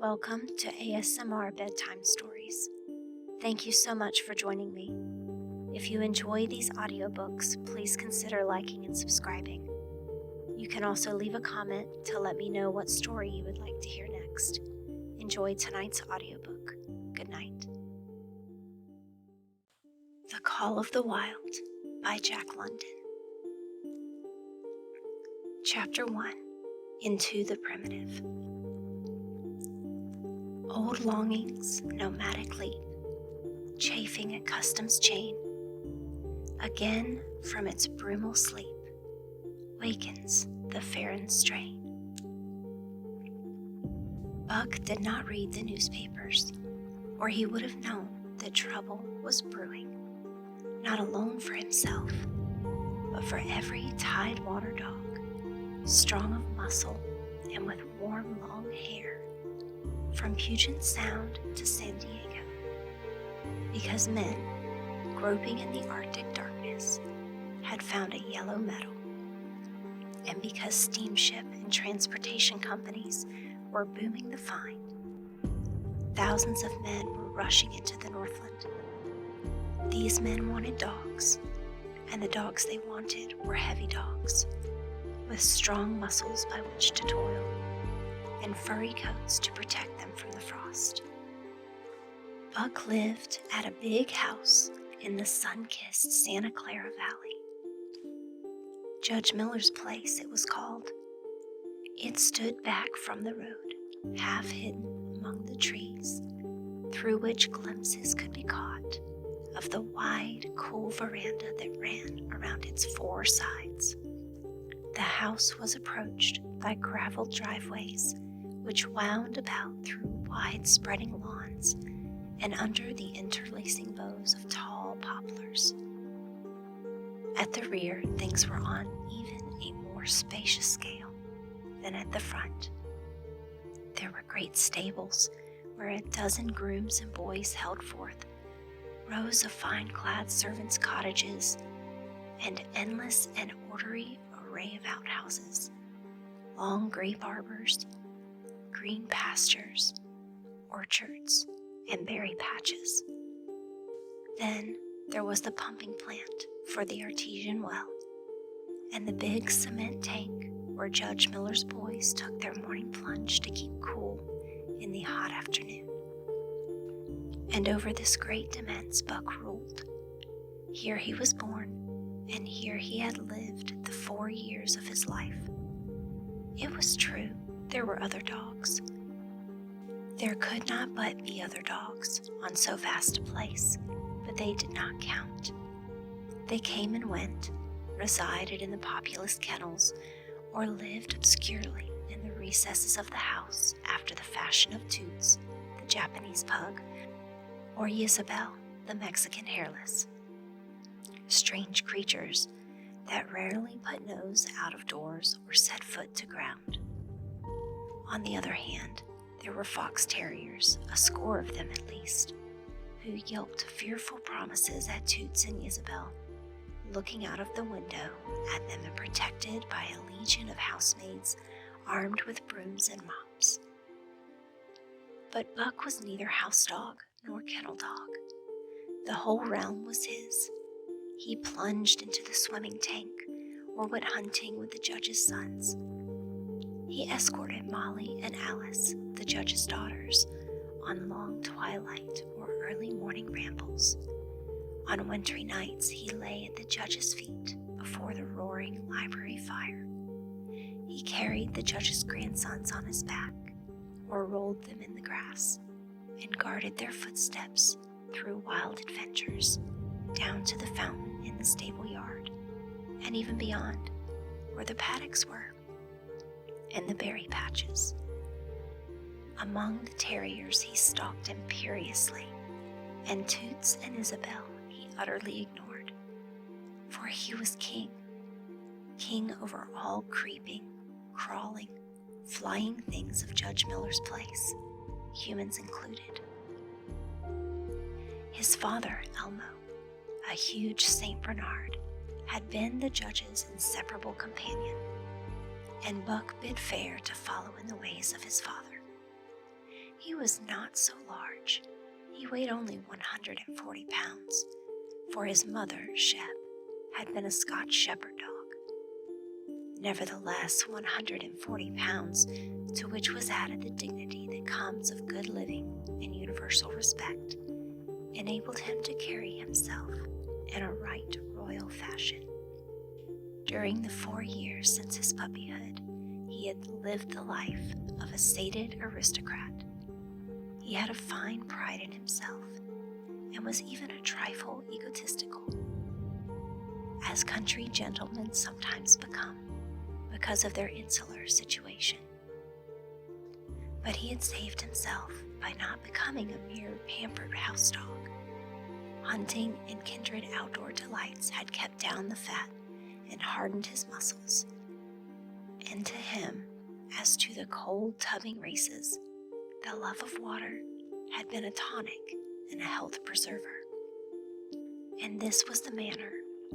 Welcome to ASMR Bedtime Stories. Thank you so much for joining me. If you enjoy these audiobooks, please consider liking and subscribing. You can also leave a comment to let me know what story you would like to hear next. Enjoy tonight's audiobook. Good night. The Call of the Wild by Jack London. Chapter 1. Into the Primitive. Old longings, nomadic leap, chafing at custom's chain, again from its brumal sleep, wakens the Farron strain. Buck did not read the newspapers, or he would have known that trouble was brewing, not alone for himself, but for every tidewater dog, strong of muscle and with warm long hair, from Puget Sound to San Diego, because men, groping in the Arctic darkness, had found a yellow metal, and because steamship and transportation companies were booming the find, thousands of men were rushing into the Northland. These men wanted dogs, and the dogs they wanted were heavy dogs, with strong muscles by which to toil, and furry coats to protect them from the frost. Buck lived at a big house in the sun-kissed Santa Clara Valley. Judge Miller's place, it was called. It stood back from the road, half hidden among the trees, through which glimpses could be caught of the wide, cool veranda that ran around its four sides. The house was approached by graveled driveways which wound about through wide-spreading lawns and under the interlacing boughs of tall poplars. At the rear, things were on even a more spacious scale than at the front. There were great stables where a dozen grooms and boys held forth, rows of fine-clad servants' cottages, and endless and orderly array of outhouses, long grape arbors, green pastures, orchards, and berry patches. Then there was the pumping plant for the artesian well, and the big cement tank where Judge Miller's boys took their morning plunge to keep cool in the hot afternoon. And over this great demesne Buck ruled. Here he was born, and here he had lived the 4 years of his life. It was true, there were other dogs. There could not but be other dogs on so vast a place, but they did not count. They came and went, resided in the populous kennels, or lived obscurely in the recesses of the house after the fashion of Toots, the Japanese pug, or Isabel, the Mexican hairless. Strange creatures that rarely put nose out of doors or set foot to ground. On the other hand, there were fox terriers, a score of them at least, who yelped fearful promises at Toots and Isabel, looking out of the window at them and protected by a legion of housemaids armed with brooms and mops. But Buck was neither house dog nor kennel dog. The whole realm was his. He plunged into the swimming tank or went hunting with the judge's sons. He escorted Molly and Alice, the judge's daughters, on long twilight or early morning rambles. On wintry nights, he lay at the judge's feet before the roaring library fire. He carried the judge's grandsons on his back or rolled them in the grass and guarded their footsteps through wild adventures down to the fountain in the stable yard and even beyond, where the paddocks were and the berry patches. Among the terriers he stalked imperiously, and Toots and Isabel he utterly ignored, for he was king over all creeping, crawling, flying things of Judge Miller's place, humans included. His father, Elmo, a huge Saint Bernard, had been the judge's inseparable companion, and Buck bid fair to follow in the ways of his father. He was not so large. He weighed only 140 pounds, for his mother, Shep, had been a Scotch shepherd dog. Nevertheless, 140 pounds, to which was added the dignity that comes of good living and universal respect, enabled him to carry himself in a right royal fashion. During the 4 years since his puppyhood, he had lived the life of a sated aristocrat. He had a fine pride in himself, and was even a trifle egotistical, as country gentlemen sometimes become because of their insular situation. But he had saved himself by not becoming a mere pampered house dog. Hunting and kindred outdoor delights had kept down the fat and hardened his muscles, and to him, as to the cold tubbing races, the love of water had been a tonic and a health preserver. And this was the manner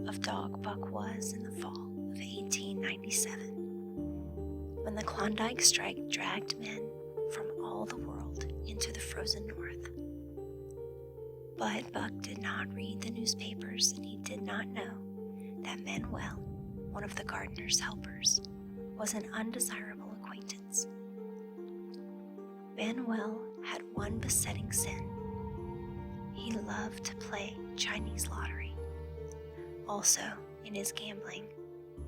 of dog Buck was in the fall of 1897, when the Klondike strike dragged men from all the world into the frozen north. But Buck did not read the newspapers, and he did not know that Manuel, one of the gardener's helpers, was an undesirable acquaintance. Manuel had one besetting sin. He loved to play Chinese lottery. Also, in his gambling,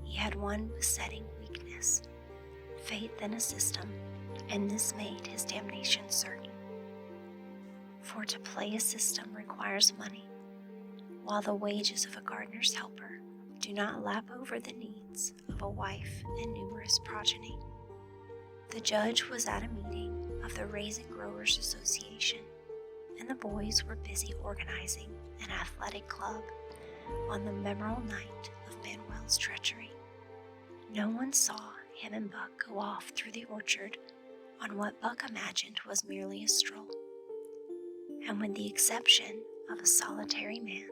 he had one besetting weakness, faith in a system, and this made his damnation certain. For to play a system requires money, while the wages of a gardener's helper do not lap over the needs of a wife and numerous progeny. The judge was at a meeting of the Raisin Growers Association, and the boys were busy organizing an athletic club on the memorable night of Manuel's treachery. No one saw him and Buck go off through the orchard on what Buck imagined was merely a stroll, and with the exception of a solitary man,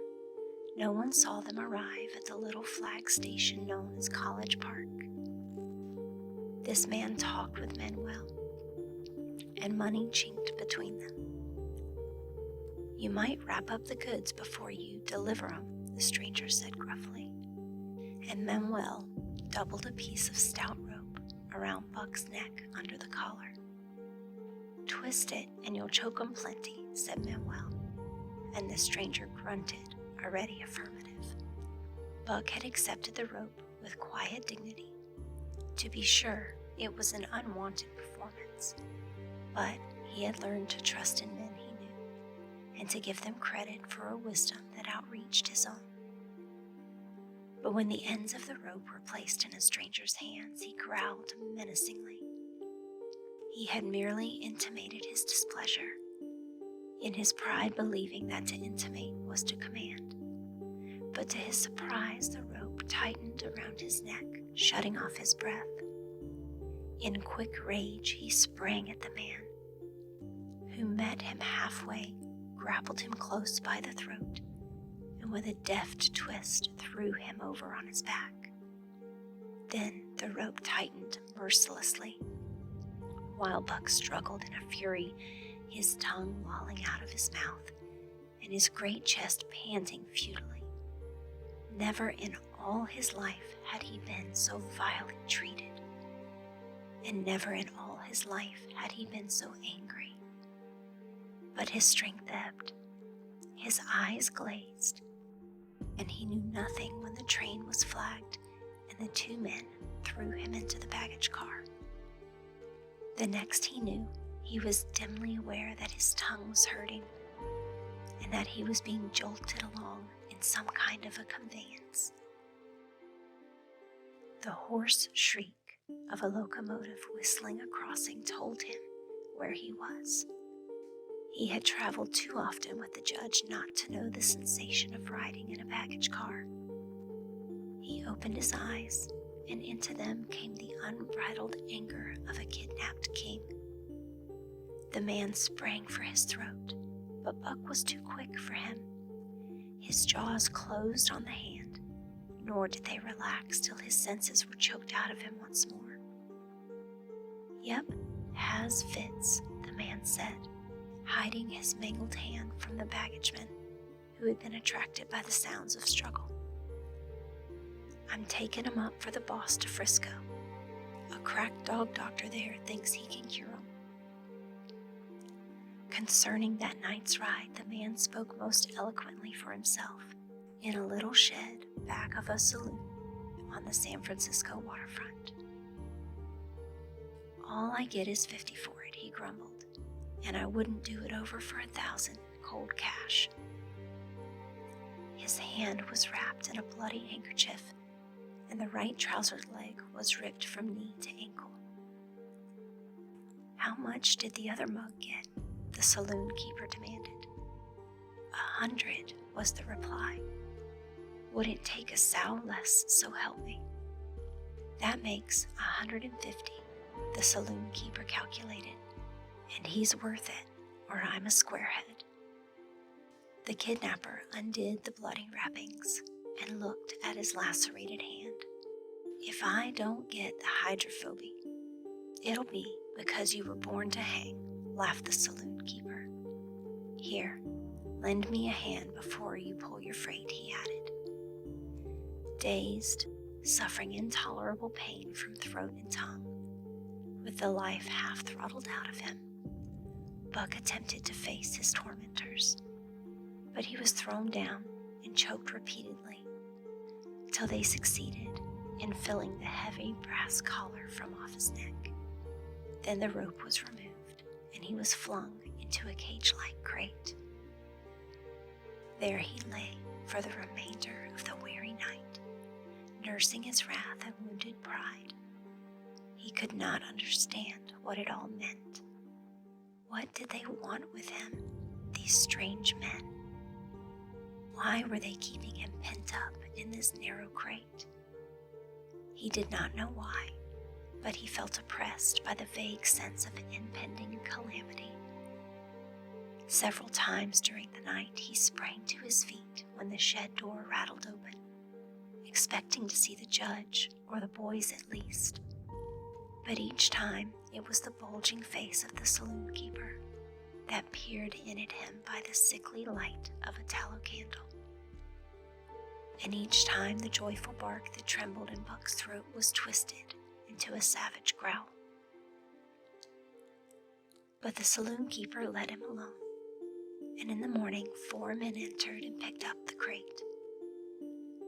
no one saw them arrive at the little flag station known as College Park. This man talked with Manuel, and money chinked between them. "You might wrap up the goods before you deliver 'em," the stranger said gruffly, and Manuel doubled a piece of stout rope around Buck's neck under the collar. "Twist it and you'll choke 'em plenty," said Manuel, and the stranger grunted a ready affirmative. Buck had accepted the rope with quiet dignity. To be sure, it was an unwanted performance, but he had learned to trust in men he knew, and to give them credit for a wisdom that outreached his own. But when the ends of the rope were placed in a stranger's hands, he growled menacingly. He had merely intimated his displeasure, in his pride believing that to intimate was to command. But to his surprise, the rope tightened around his neck, shutting off his breath. In quick rage, he sprang at the man, who met him halfway, grappled him close by the throat, and with a deft twist threw him over on his back. Then the rope tightened mercilessly, while Buck struggled in a fury, his tongue lolling out of his mouth, and his great chest panting futilely. Never in all his life had he been so vilely treated, and never in all his life had he been so angry. But his strength ebbed, his eyes glazed, and he knew nothing when the train was flagged and the two men threw him into the baggage car. The next he knew, he was dimly aware that his tongue was hurting, and that he was being jolted along in some kind of a conveyance. The hoarse shriek of a locomotive whistling a crossing told him where he was. He had traveled too often with the judge not to know the sensation of riding in a baggage car. He opened his eyes, and into them came the unbridled anger of a kidnapped king. The man sprang for his throat, but Buck was too quick for him. His jaws closed on the hand, nor did they relax till his senses were choked out of him once more. "Yep, has fits," the the man said, hiding his mangled hand from the baggageman who had been attracted by the sounds of struggle. I'm taking him up for the boss to Frisco. A crack dog doctor there thinks he can cure him. Concerning that night's ride, the man spoke most eloquently for himself in a little shed back of a saloon on the San Francisco waterfront. All I get is $50 for it, he grumbled, and I wouldn't do it over for $1,000 cold cash. His hand was wrapped in a bloody handkerchief, and the right trousered leg was ripped from knee to ankle. How much did the other mug get? The saloon keeper demanded. 100 was the reply. Wouldn't take a sow less, so help me. That makes 150, the saloon keeper calculated, and he's worth it, or I'm a squarehead. The kidnapper undid the bloody wrappings and looked at his lacerated hand. If I don't get the hydrophobia, it'll be because you were born to hang, laughed the saloon keeper. Here, lend me a hand before you pull your freight, he added. Dazed, suffering intolerable pain from throat and tongue, with the life half throttled out of him, Buck attempted to face his tormentors, but he was thrown down and choked repeatedly till they succeeded in filling the heavy brass collar from off his neck. Then the rope was removed, and he was flung into a cage-like crate. There he lay for the remainder of the weary night, nursing his wrath and wounded pride. He could not understand what it all meant. What did they want with him, these strange men? Why were they keeping him pent up in this narrow crate? He did not know why, but he felt oppressed by the vague sense of impending calamity. Several times during the night he sprang to his feet when the shed door rattled open, expecting to see the judge or the boys at least. But each time it was the bulging face of the saloon keeper that peered in at him by the sickly light of a tallow candle. And each time the joyful bark that trembled in Buck's throat was twisted into a savage growl. But the saloon keeper let him alone, and in the morning 4 men entered and picked up the crate.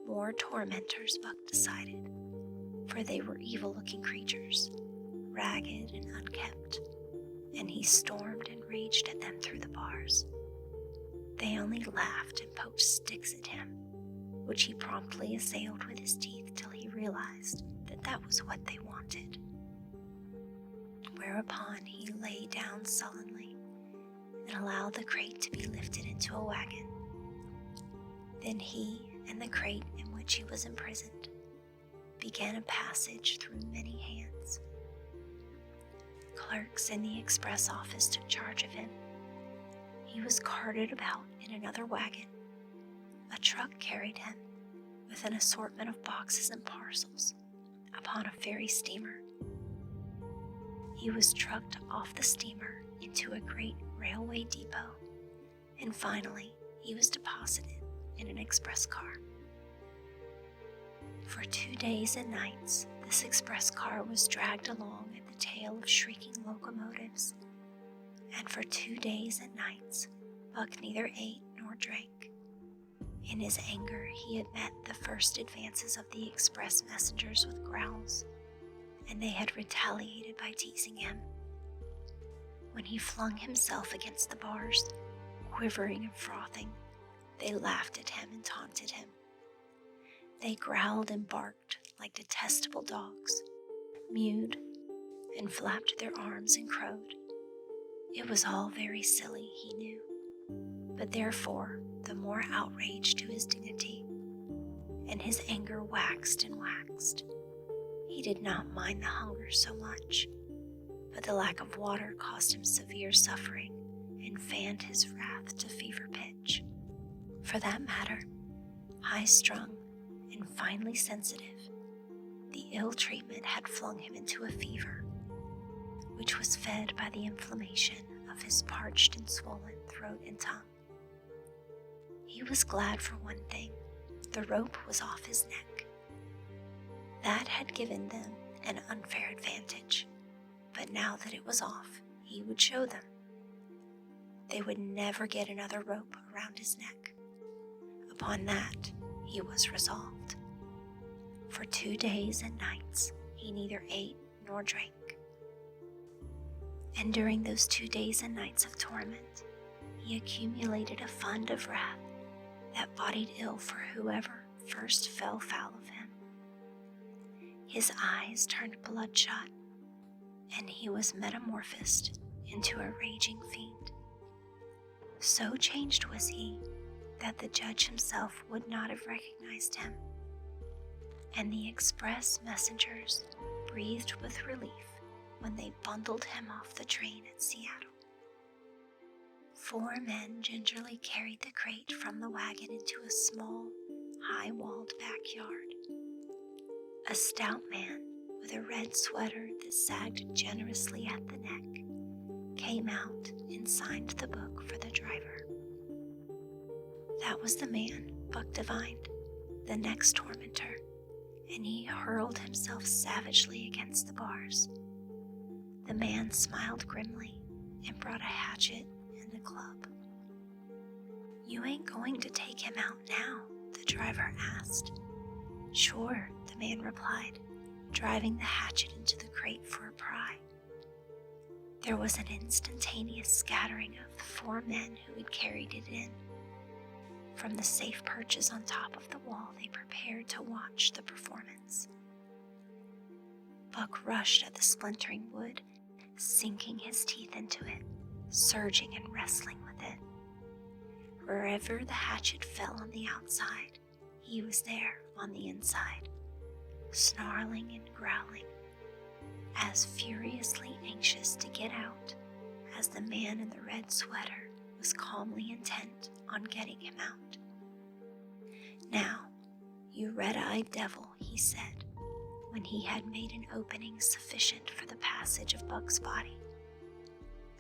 More tormentors, Buck decided, for they were evil-looking creatures, ragged and unkempt, and he stormed and raged at them through the bars. They only laughed and poked sticks at him, which he promptly assailed with his teeth till he realized that that was what they wanted. Whereupon he lay down sullenly and allowed the crate to be lifted into a wagon. Then he and the crate in which he was imprisoned began a passage through many hands. Clerks in the express office took charge of him. He was carted about in another wagon. A truck carried him with an assortment of boxes and parcels upon a ferry steamer. He was trucked off the steamer into a great railway depot, and finally he was deposited in an express car. For 2 days and nights, this express car was dragged along at the tail of shrieking locomotives, and for 2 days and nights, Buck neither ate nor drank. In his anger, he had met the first advances of the express messengers with growls, and they had retaliated by teasing him. When he flung himself against the bars, quivering and frothing, they laughed at him and taunted him. They growled and barked like detestable dogs, mewed and flapped their arms and crowed. It was all very silly, he knew, but therefore the more outrage to his dignity, and his anger waxed and waxed. He did not mind the hunger so much, but the lack of water caused him severe suffering and fanned his wrath to fever pitch. For that matter, high-strung and finely sensitive, the ill treatment had flung him into a fever, which was fed by the inflammation of his parched and swollen throat and tongue. He was glad for one thing: the rope was off his neck. That had given them an unfair advantage, but now that it was off, he would show them. They would never get another rope around his neck. Upon that, he was resolved. For 2 days and nights, he neither ate nor drank. And during those 2 days and nights of torment, he accumulated a fund of wrath that boded ill for whoever first fell foul of him. His eyes turned bloodshot, and he was metamorphosed into a raging fiend. So changed was he that the judge himself would not have recognized him, and the express messengers breathed with relief when they bundled him off the train at Seattle. 4 men gingerly carried the crate from the wagon into a small, high-walled backyard. A stout man with a red sweater that sagged generously at the neck came out and signed the book for the driver. That was the man Buck divined, the next tormentor, and he hurled himself savagely against the bars. The man smiled grimly and brought a hatchet and a club. "You ain't going to take him out now?" the driver asked. "Sure," the man replied, driving the hatchet into the crate for a pry. There was an instantaneous scattering of the 4 men who had carried it in. From the safe perches on top of the wall, they prepared to watch the performance. Buck rushed at the splintering wood, sinking his teeth into it, surging and wrestling with it. Wherever the hatchet fell on the outside, he was there on the inside, snarling and growling, as furiously anxious to get out as the man in the red sweater was calmly intent on getting him out. "Now, you red-eyed devil," he said, when he had made an opening sufficient for the passage of Buck's body.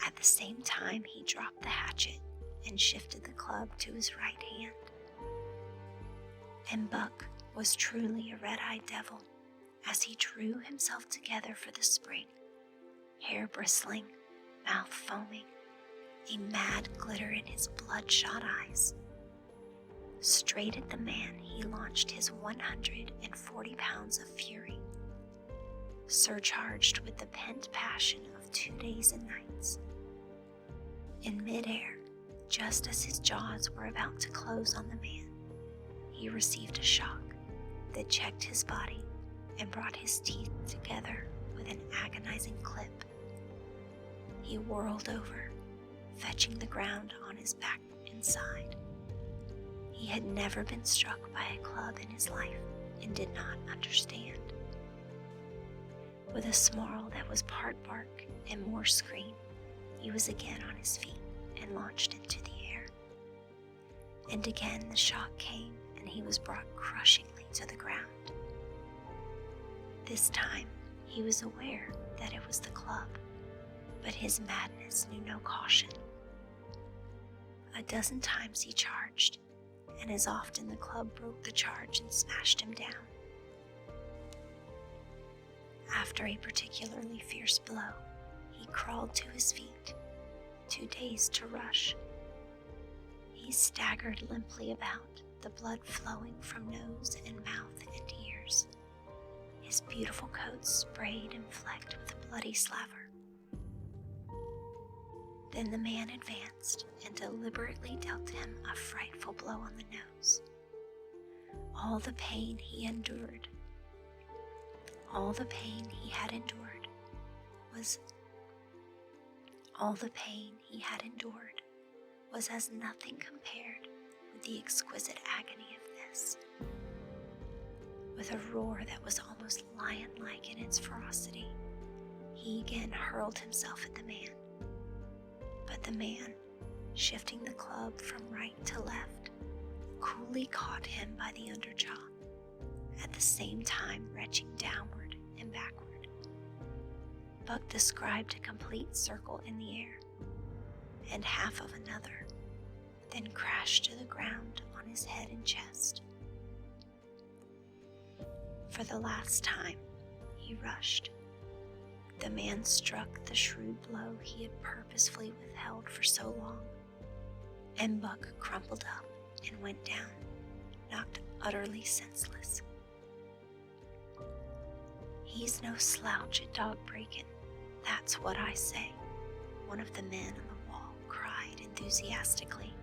At the same time, he dropped the hatchet and shifted the club to his right hand. And Buck was truly a red-eyed devil as he drew himself together for the spring, hair bristling, mouth foaming, a mad glitter in his bloodshot eyes. Straight at the man he launched his 140 pounds of fury, surcharged with the pent passion of 2 days and nights. In midair, just as his jaws were about to close on the man, he received a shock that checked his body and brought his teeth together with an agonizing clip. He whirled over, fetching the ground on his back and side. He had never been struck by a club in his life and did not understand. With a snarl that was part bark and more scream, he was again on his feet and launched into the air. And again the shock came, and he was brought crushingly to the ground. This time, he was aware that it was the club, but his madness knew no caution. A dozen times he charged, and as often the club broke the charge and smashed him down. After a particularly fierce blow, he crawled to his feet, too dazed to rush. He staggered limply about, the blood flowing from nose and mouth and ears. His beautiful coat sprayed and flecked with bloody slaver. Then the man advanced and deliberately dealt him a frightful blow on the nose. All the pain he had endured was as nothing compared with the exquisite agony of this. With a roar that was almost lion-like in its ferocity, he again hurled himself at the man. But the man, shifting the club from right to left, coolly caught him by the underjaw, at the same time retching downward and backward. Buck described a complete circle in the air, and half of another, then crashed to the ground on his head and chest. For the last time, he rushed. The man struck the shrewd blow he had purposefully withheld for so long, and Buck crumpled up and went down, knocked utterly senseless. "He's no slouch at dog breaking, that's what I say," one of the men on the wall cried enthusiastically.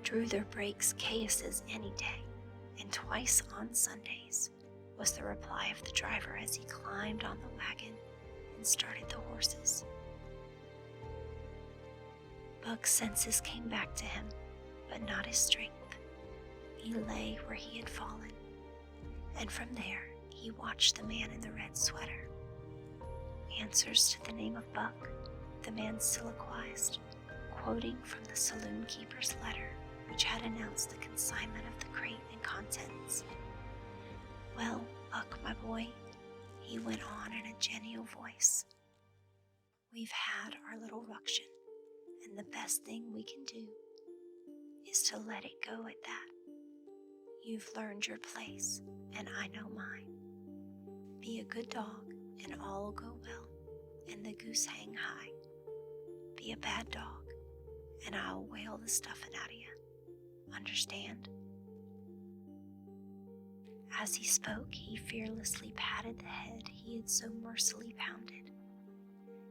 "Druther breaks cases any day, and twice on Sundays," was the reply of the driver as he climbed on the wagon and started the horses. Buck's senses came back to him, but not his strength. He lay where he had fallen, and from there he watched the man in the red sweater. "Answers to the name of Buck," the man soliloquized, quoting from the saloon keeper's letter, which had announced the consignment of the crate and contents. "Well, Buck, my boy," he went on in a genial voice, "we've had our little ruction, and the best thing we can do is to let it go at that. You've learned your place, and I know mine. Be a good dog, and all'll go well, and the goose hang high. Be a bad dog, and I'll whale the stuffing out of you. Understand?" As he spoke, he fearlessly patted the head he had so mercilessly pounded,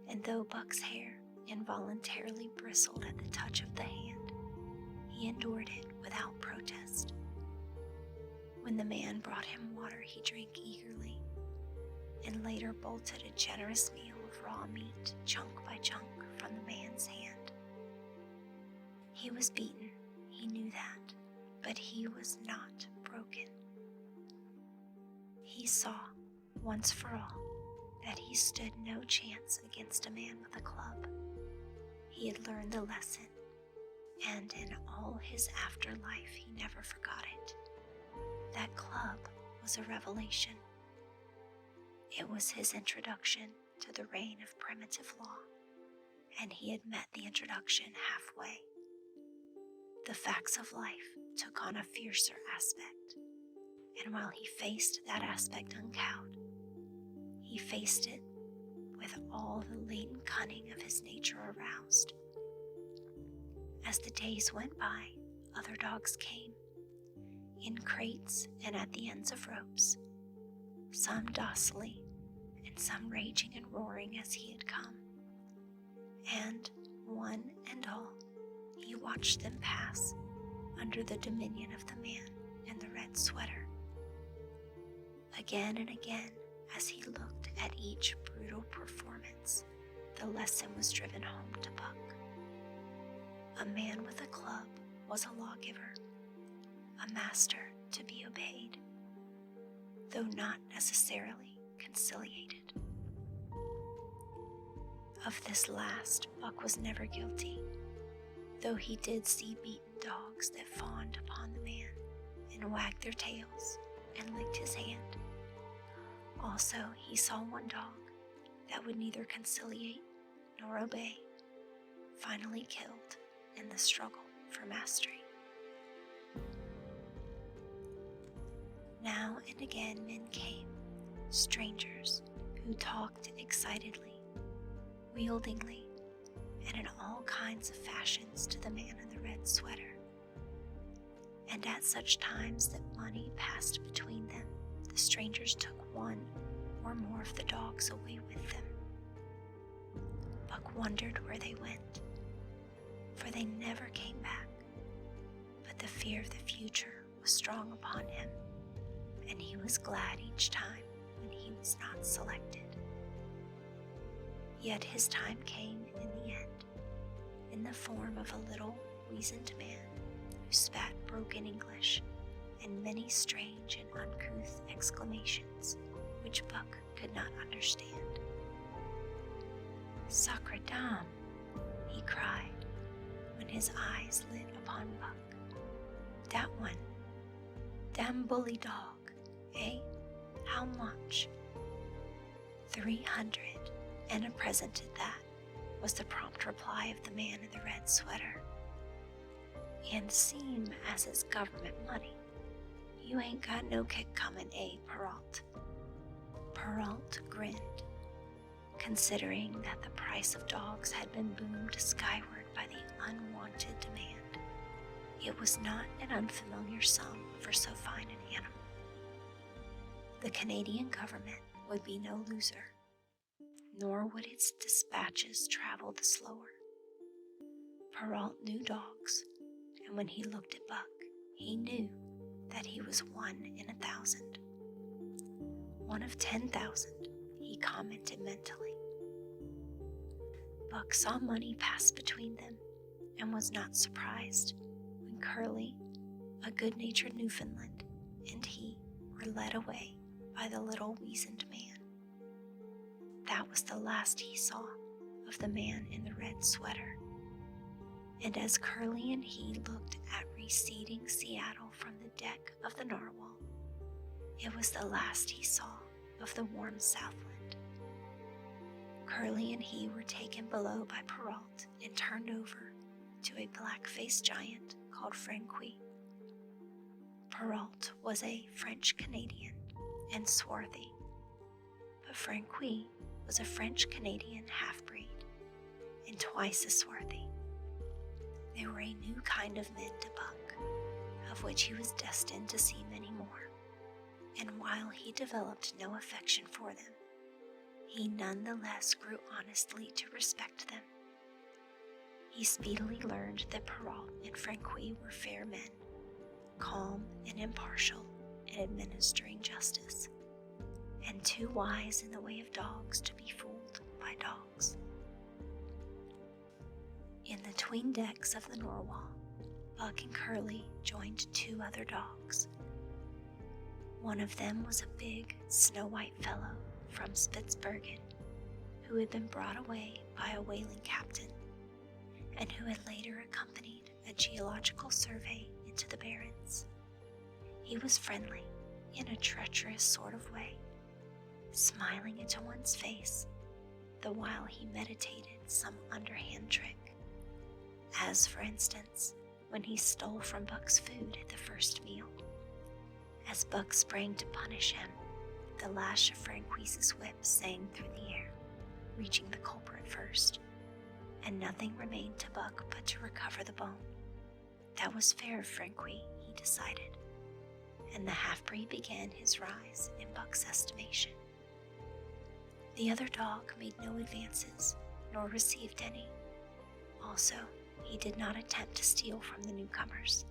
and though Buck's hair involuntarily bristled at the touch of the hand, he endured it without protest. When the man brought him water, he drank eagerly, and later bolted a generous meal of raw meat, chunk by chunk, from the man's hand. He was beaten, he knew that, but he was not broken. He saw, once for all, that he stood no chance against a man with a club. He had learned the lesson, and in all his afterlife he never forgot it. That club was a revelation. It was his introduction to the reign of primitive law, and he had met the introduction halfway. The facts of life took on a fiercer aspect, and while he faced that aspect uncowed, he faced it with all the latent cunning of his nature aroused. As the days went by, other dogs came, in crates and at the ends of ropes, some docilely and some raging and roaring as he had come. And one and all, he watched them pass under the dominion of the man in the red sweater. Again and again, as he looked at each brutal performance, the lesson was driven home to Buck. A man with a club was a lawgiver, a master to be obeyed, though not necessarily conciliated. Of this last, Buck was never guilty, though he did see beaten dogs that fawned upon the man and wagged their tails and licked his hand. Also, he saw one dog that would neither conciliate nor obey, finally killed in the struggle for mastery. Now and again men came, strangers who talked excitedly, wieldingly, and in all kinds of fashions to the man in the red sweater. And at such times that money passed between them, the strangers took one or more of the dogs away with them. Buck wondered where they went, for they never came back, but the fear of the future was strong upon him, and he was glad each time when he was not selected. Yet his time came in the end, in the form of a little weazened man who spat broken English and many strange and uncouth exclamations which Buck could not understand. "Sacre dame," he cried, when his eyes lit upon Buck. "That one, damn bully dog, eh? How much?" 300 and a present at that, was the prompt reply of the man in the red sweater. "And seem as it's government money, you ain't got no kick comin', Perrault?" Perrault grinned, considering that the price of dogs had been boomed skyward by the unwanted demand. It was not an unfamiliar sum for so fine an animal. The Canadian government would be no loser, nor would its dispatches travel the slower. Perrault knew dogs, and when he looked at Buck, he knew that he was 1 in 1,000. 1 of 10,000, he commented mentally. Buck saw money pass between them and was not surprised when Curly, a good-natured Newfoundland, and he were led away by the little weazened man. That was the last he saw of the man in the red sweater. And as Curly and he looked at receding Seattle from the deck of the Narwhal, it was the last he saw of the warm Southland. Curly and he were taken below by Perrault and turned over to a black-faced giant called Franqui. Perrault was a French-Canadian and swarthy, but Franqui was a French-Canadian half-breed and twice as swarthy. They were a new kind of men to Buck, of which he was destined to see many more, and while he developed no affection for them, he nonetheless grew honestly to respect them. He speedily learned that Perrault and Franqui were fair men, calm and impartial in administering justice, and too wise in the way of dogs to be fooled by dogs. In the 'tween decks of the Narwhal, Buck and Curly joined 2 other dogs. One of them was a big, snow-white fellow from Spitzbergen, who had been brought away by a whaling captain, and who had later accompanied a geological survey into the Barrens. He was friendly in a treacherous sort of way, smiling into one's face the while he meditated some underhand trick, as for instance when he stole from Buck's food at the first meal. As Buck sprang to punish him, the lash of Franqui's whip sang through the air, reaching the culprit first, and nothing remained to Buck but to recover the bone. That was fair of Franqui, he decided, and the half-breed began his rise in Buck's estimation. The other dog made no advances, nor received any. Also, he did not attempt to steal from the newcomers.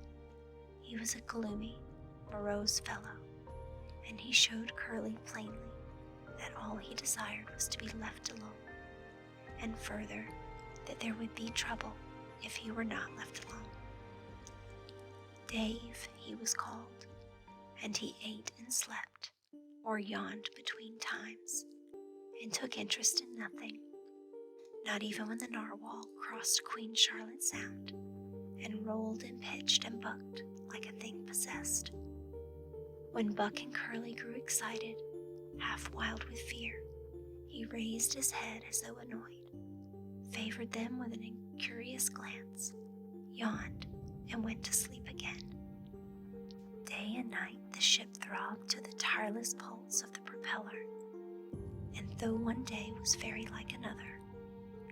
He was a gloomy, morose fellow, and he showed Curly plainly that all he desired was to be left alone, and further, that there would be trouble if he were not left alone. Dave, he was called, and he ate and slept, or yawned between times, and took interest in nothing, not even when the Narwhal crossed Queen Charlotte Sound, and rolled and pitched and bucked like a thing possessed. When Buck and Curly grew excited, half wild with fear, he raised his head as though annoyed, favored them with an incurious glance, yawned, and went to sleep again. Day and night the ship throbbed to the tireless pulse of the propeller, and though one day was very like another,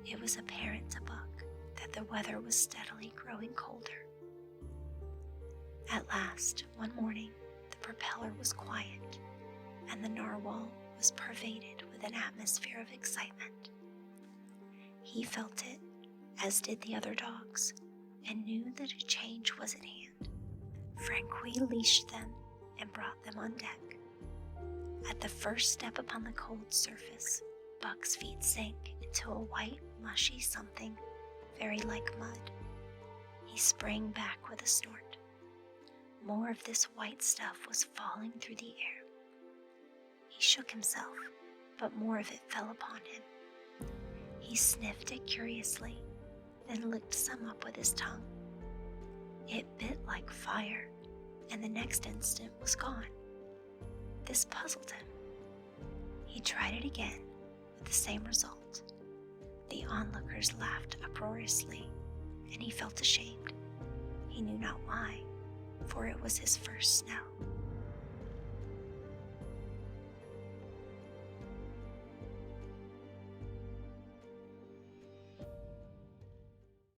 it was apparent to Buck that the weather was steadily growing colder. At last, one morning, the propeller was quiet, and the Narwhal was pervaded with an atmosphere of excitement. He felt it, as did the other dogs, and knew that a change was at hand. Franqui leashed them and brought them on deck. At the first step upon the cold surface, Buck's feet sank into a white, mushy something very like mud. He sprang back with a snort. More of this white stuff was falling through the air. He shook himself, but more of it fell upon him. He sniffed it curiously, then licked some up with his tongue. It bit like fire, and the next instant was gone. This puzzled him. He tried it again, with the same result. The The onlookers laughed uproariously, and he felt ashamed. He knew not why, for it was his first snow.